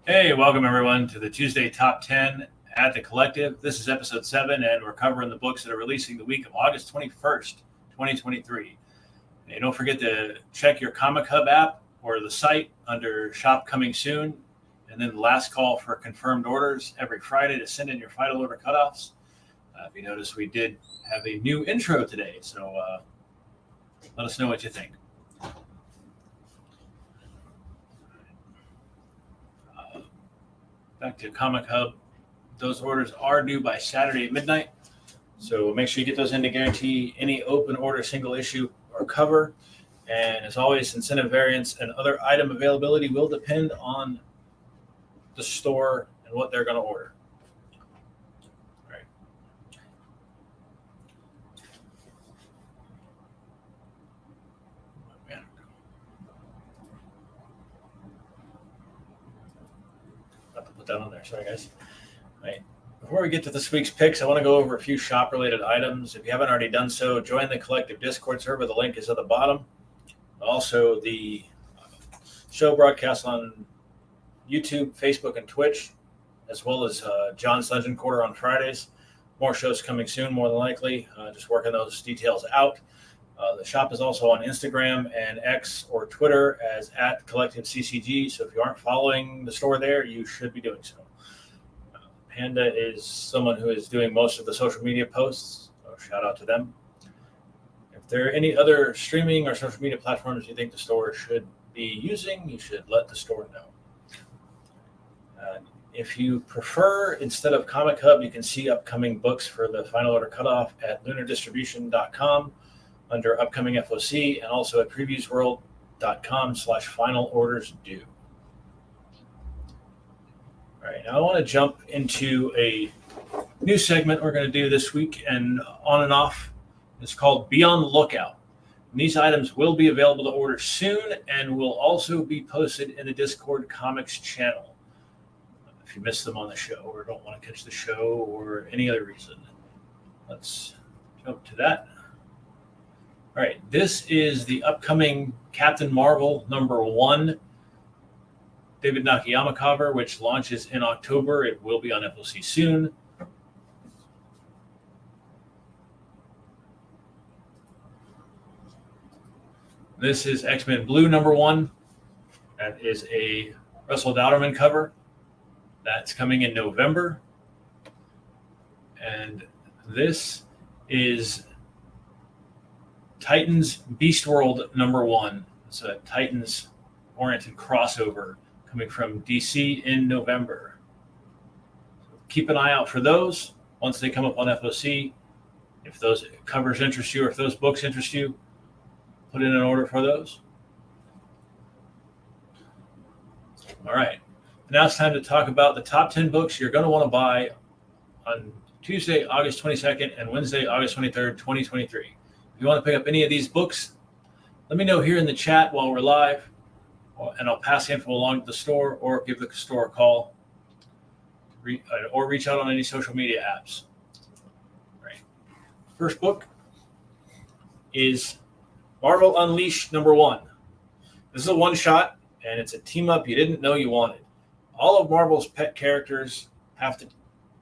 Hey, welcome everyone to the Tuesday Top 10 at the Collective. This is episode 7, and we're covering the books that are releasing the week of August 21st, 2023. And don't forget to check your Comic Hub app or the site under Shop Coming Soon, and then the last call for confirmed orders every Friday to send in your final order cutoffs. If you notice, we did have a new intro today, so let us know what you think. Back to Comic Hub. Those orders are due by Saturday at midnight, so make sure you get those in to guarantee any open order single issue or cover. And as always, incentive variants and other item availability will depend on the store and what they're going to order. All right. That on there. Sorry, guys. Right. Before we get to this week's picks, I want to go over a few shop-related items. If you haven't already done so, join the Collective Discord server. The link is at the bottom. Also, the show broadcasts on YouTube, Facebook, and Twitch, as well as John's Legend Quarter on Fridays. More shows coming soon, more than likely. Just working those details out. The shop is also on Instagram and X or Twitter as @CollectiveCCG. So if you aren't following the store there, you should be doing so. Panda is someone who is doing most of the social media posts. So shout out to them. If there are any other streaming or social media platforms you think the store should be using, you should let the store know. If you prefer, instead of Comic Hub, you can see upcoming books for the final order cutoff at lunardistribution.com. under upcoming FOC, and also at previewsworld.com/final orders due. All right, now I want to jump into a new segment we're going to do this week and on and off. It's called Be on the Lookout. And these items will be available to order soon and will also be posted in the Discord Comics channel. If you missed them on the show or don't want to catch the show or any other reason, let's jump to that. All right, this is the upcoming Captain Marvel #1 David Nakayama cover, which launches in October. It will be on FOC soon. This is X-Men Blue #1. That is a Russell Dauterman cover. That's coming in November. And this is Titans Beast World #1. It's a Titans-oriented crossover coming from DC in November. So keep an eye out for those once they come up on FOC. If those covers interest you or if those books interest you, put in an order for those. All right. Now it's time to talk about the top 10 books you're going to want to buy on Tuesday, August 22nd and Wednesday, August 23rd, 2023. If you want to pick up any of these books, let me know here in the chat while we're live, and I'll pass the info along to the store or give the store a call or reach out on any social media apps. All right. First book is Marvel Unleashed #1. This is a one-shot, and it's a team-up you didn't know you wanted. All of Marvel's pet characters have to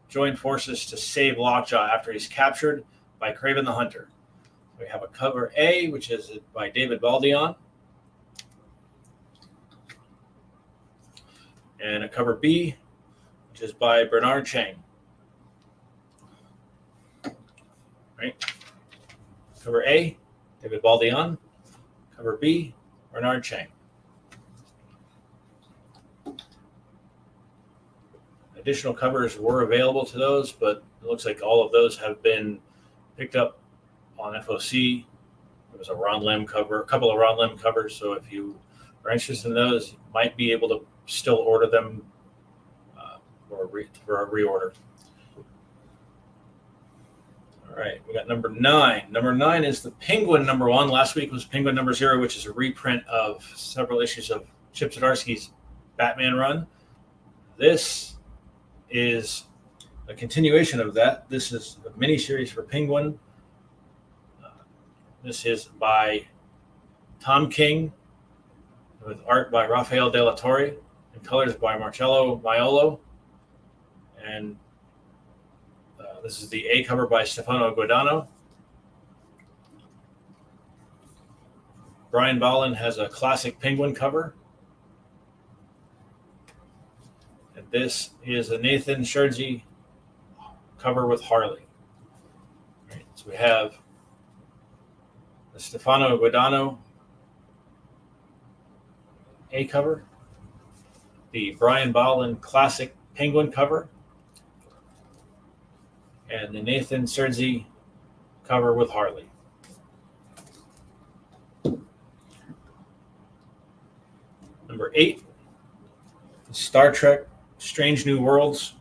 join forces to save Lockjaw after he's captured by Kraven the Hunter. We have a cover A, which is by David Baldion, and a cover B, which is by Bernard Chang. Right? Cover A, David Baldion. Cover B, Bernard Chang. Additional covers were available to those, but it looks like all of those have been picked up on FOC. There was a Ron Lim cover, a couple of Ron Lim covers. So if you are interested in those, you might be able to still order them for a reorder. All right, we got number 9. Number 9 is the Penguin #1. Last week was Penguin #0, which is a reprint of several issues of Chip Zdarsky's Batman run. This is a continuation of that. This is a miniseries for Penguin. This is by Tom King with art by Rafael De La Torre and colors by Marcello Maiolo. And this is the A cover by Stefano Guadagno. Brian Bolland has a classic Penguin cover. And this is a Nathan Scherzi cover with Harley. All right, so we have the Stefano Guadagno A cover, the Brian Bolland classic Penguin cover, and the Nathan Scherzi cover with Harley. Number 8, Star Trek Strange New Worlds,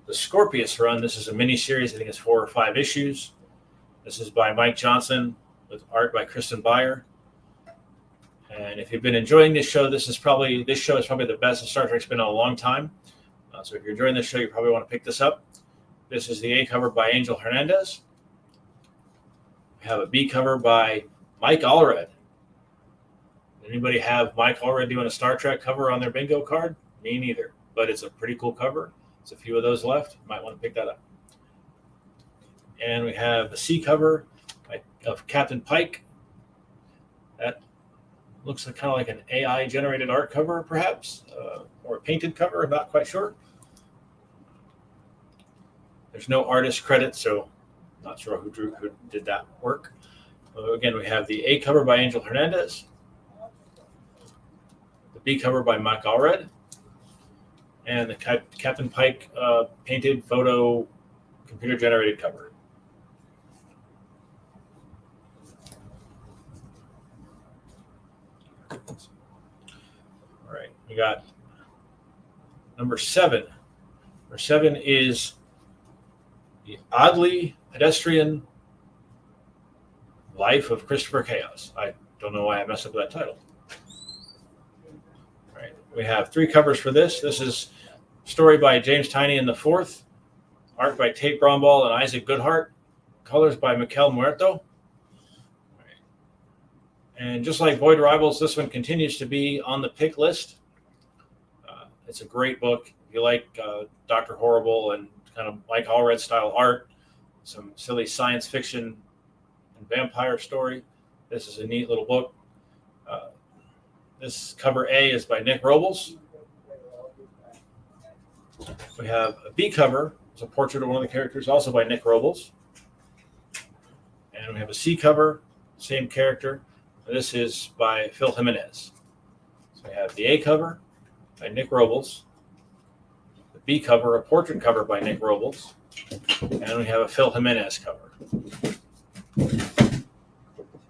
the Scorpius run. This is a mini-series. I think it's 4 or 5 issues. This is by Mike Johnson with art by Kristen Beyer. And if you've been enjoying this show, this show is probably the best that Star Trek's been in a long time. So if you're enjoying this show, you probably want to pick this up. This is the A cover by Angel Hernandez. We have a B cover by Mike Allred. Anybody have Mike Allred doing a Star Trek cover on their bingo card? Me neither, but it's a pretty cool cover. There's a few of those left. You might want to pick that up. And we have a C cover of Captain Pike. That looks kind of like an AI-generated art cover, perhaps, or a painted cover. I'm not quite sure. There's no artist credit, so I'm not sure who did that work. Again, we have the A cover by Angel Hernandez, the B cover by Mike Allred, and the Captain Pike painted photo computer-generated cover. All right, we got number 7. Number 7 is the Oddly Pedestrian Life of Christopher Chaos. I don't know why I messed up that title. All right, we have 3 covers for this. This is story by James Tynion IV, art by Tate Bromball and Isaac Goodhart, colors by Mikel Muerto. And just like Void Rivals, this one continues to be on the pick list. It's a great book. If you like Dr. Horrible and kind of Mike Allred style art, some silly science fiction and vampire story, this is a neat little book. This cover A is by Nick Robles. We have a B cover. It's a portrait of one of the characters, also by Nick Robles. And we have a C cover, same character. This is by Phil Jimenez. So we have the A cover by Nick Robles, the B cover, a portrait cover by Nick Robles, and we have a Phil Jimenez cover.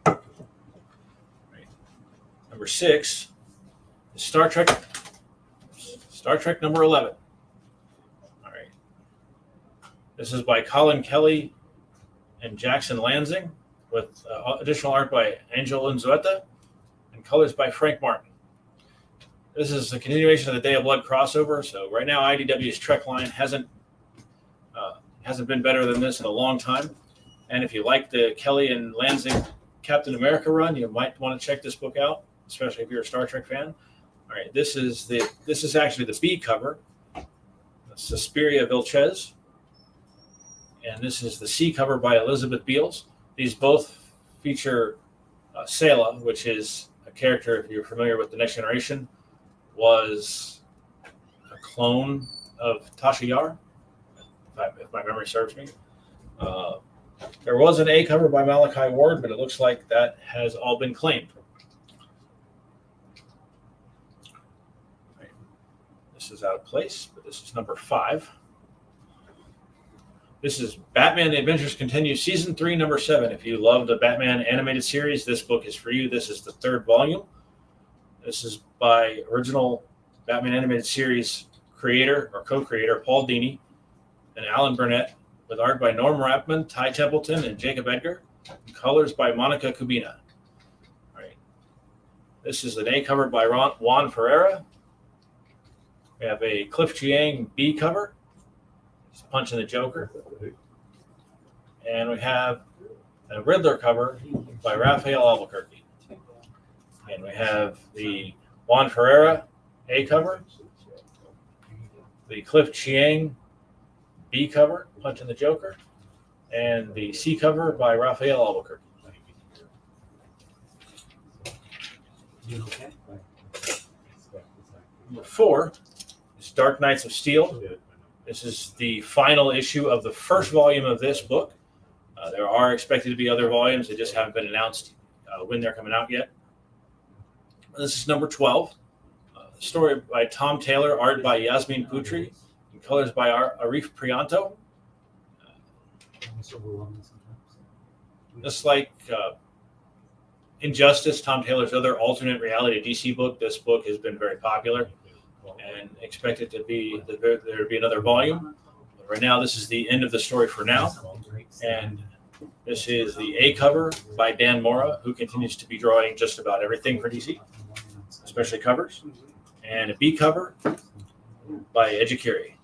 Right. Number 6 is Star Trek number 11. All right. This is by Colin Kelly and Jackson Lansing, with additional art by Angel Unzueta and colors by Frank Martin. This is a continuation of the Day of Blood crossover. So right now, IDW's Trek line hasn't been better than this in a long time. And if you like the Kelly and Lansing Captain America run, you might want to check this book out, especially if you're a Star Trek fan. All right, this is actually the B cover, Suspiria Vilches, and this is the C cover by Elizabeth Beals. These both feature Sela, which is a character, if you're familiar with The Next Generation, was a clone of Tasha Yar, if my memory serves me. There was an A cover by Malachi Ward, but it looks like that has all been claimed. Right. This is out of place, but this is number 5. This is Batman: The Adventures Continue, Season 3, Number 7. If you love the Batman animated series, this book is for you. This is the 3rd volume. This is by original Batman animated series creator or co-creator Paul Dini and Alan Burnett, with art by Norm Rapman, Ty Templeton, and Jacob Edgar, and colors by Monica Kubina. All right. This is an A cover by Juan Ferreira. We have a Cliff Chiang B cover. Punching the Joker. And we have a Riddler cover by Raphael Albuquerque. And we have the Juan Ferreira A cover the Cliff Chiang B cover, Punching the Joker, and the C cover by Raphael Albuquerque. Number 4 is Dark Knights of Steel. This is the final issue of the first volume of this book. There are expected to be other volumes. They just haven't been announced when they're coming out yet. This is number 12. Story by Tom Taylor, art by Yasmin Putri, and colors by Arif Prianto. Just like Injustice, Tom Taylor's other alternate reality DC book, this book has been very popular and expected to be there to be another volume. But right now, this is the end of the story for now. And this is the A cover by Dan Mora, who continues to be drawing just about everything for DC, especially covers. And a B cover by Ejikiri.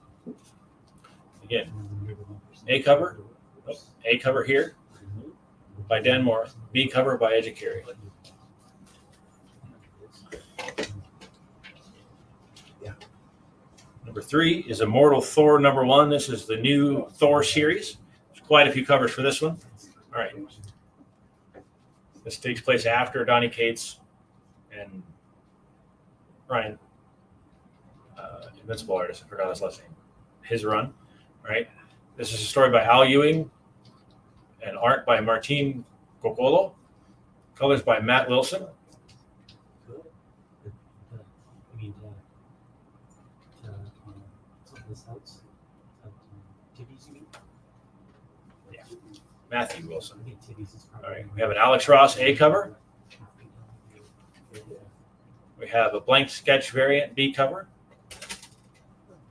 Again, A cover here by Dan Mora, B cover by Ejikiri. Number 3 is Immortal Thor number 1. This is the new Thor series. There's quite a few covers for this one. All right. This takes place after Donny Cates and Ryan, Invincible artist. I forgot his last name. His run. Right. This is a story by Al Ewing and art by Martin Coccolo. Colors by Matt Wilson. Yeah, Matthew Wilson. All right, we have an Alex Ross A cover. We have a blank sketch variant B cover.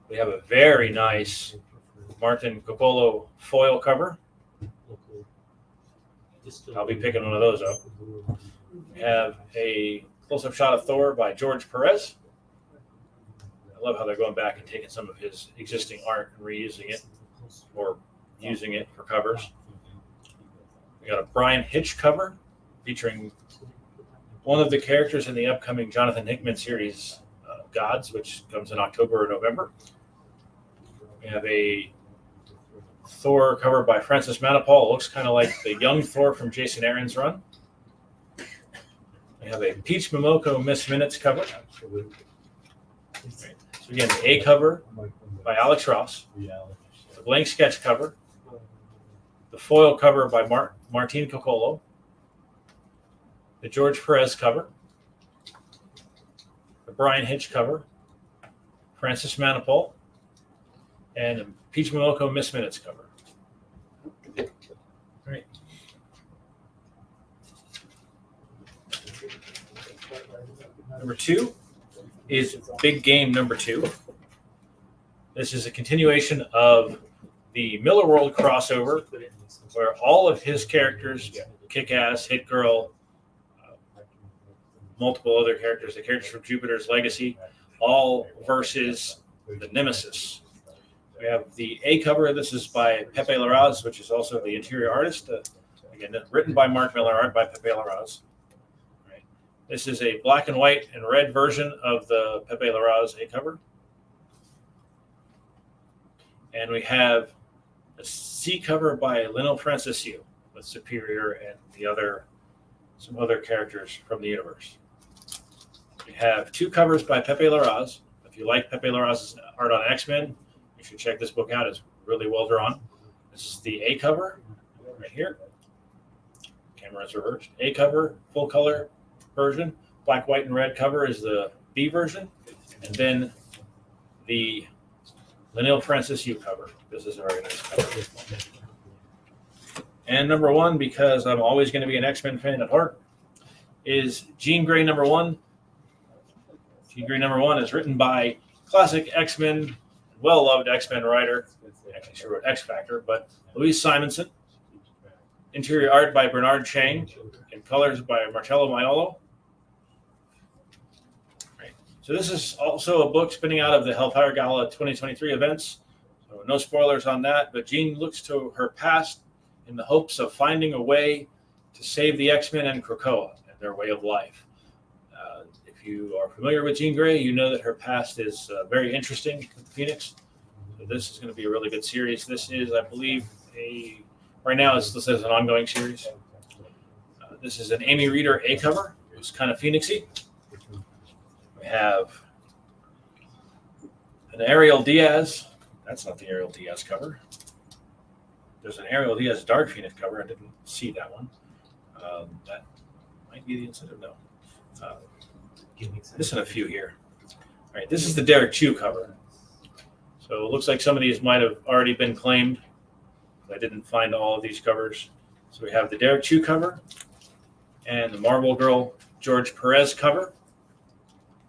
We have a very nice Martin Coccolo foil cover. I'll be picking one of those up. We have a close-up shot of Thor by George Perez. I love how they're going back and taking some of his existing art and reusing it or using it for covers. We got a Brian Hitch cover featuring one of the characters in the upcoming Jonathan Hickman series, Gods, which comes in October or November. We have a Thor cover by Francis Manapul. It looks kind of like the young Thor from Jason Aaron's run. We have a Peach Momoko Miss Minutes cover. So again, the A cover by Alex Ross, the blank sketch cover, the foil cover by Martin Coccolo, the George Perez cover, the Brian Hitch cover, Francis Manapul, and a Peach Momoko Miss Minutes cover. All right. Number 2 is Big Game number 2. This is a continuation of the Miller World crossover, where all of his characters, Kick-Ass, Hit Girl, multiple other characters, the characters from Jupiter's Legacy, all versus the Nemesis. We have the A cover. This is by Pepe Larraz, which is also the interior artist. Again, written by Mark Miller, art by Pepe Larraz. Right. This is a black and white and red version of the Pepe Larraz A cover. And we have a C cover by Lino Franciscio with Superior and some other characters from the universe. We have 2 covers by Pepe Larraz. If you like Pepe Larraz's art on X-Men, you should check this book out. It's really well drawn. This is the A cover right here. Camera is reversed. A cover, full color version. Black, white, and red cover is the B version. And then the Lionel Francisco cover. This is a very nice cover. And number 1, because I'm always going to be an X-Men fan at heart, is Jean Grey number 1. Jean Grey number 1 is written by classic X-Men, well-loved X-Men writer. Actually, she wrote X Factor, but Louise Simonson. Interior art by Bernard Chang, and colors by Marcello Maiolo. Right. So this is also a book spinning out of the Hellfire Gala 2023 events. So no spoilers on that, but Jean looks to her past in the hopes of finding a way to save the X-Men and Krakoa and their way of life. If If you are familiar with Jean Grey, you know that her past is very interesting with the Phoenix. So this is going to be a really good series. This is, I believe, right now it's listed as an ongoing series. This is an Amy Reeder A cover. It was kind of Phoenixy. We have an Ariel Diaz. That's not the Ariel Diaz cover. There's an Ariel Diaz Dark Phoenix cover. I didn't see that one. That might be the incentive. No. Missing a few here. All right, this is the Derek Chew cover. So it looks like some of these might have already been claimed. I didn't find all of these covers. So we have the Derek Chew cover and the Marble Girl George Perez cover.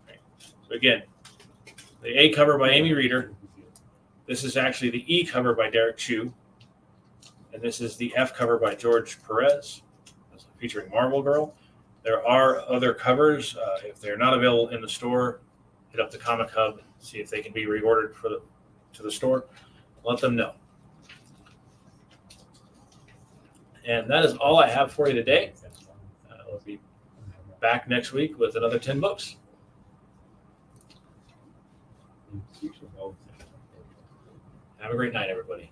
Right. So again, the A cover by Amy Reeder. This is actually the E cover by Derek Chew. And this is the F cover by George Perez, featuring Marble Girl. There are other covers. If they're not available in the store, hit up the Comic Hub, see if they can be reordered to the store. Let them know. And that is all I have for you today. We'll be back next week with another 10 books. Have a great night, everybody.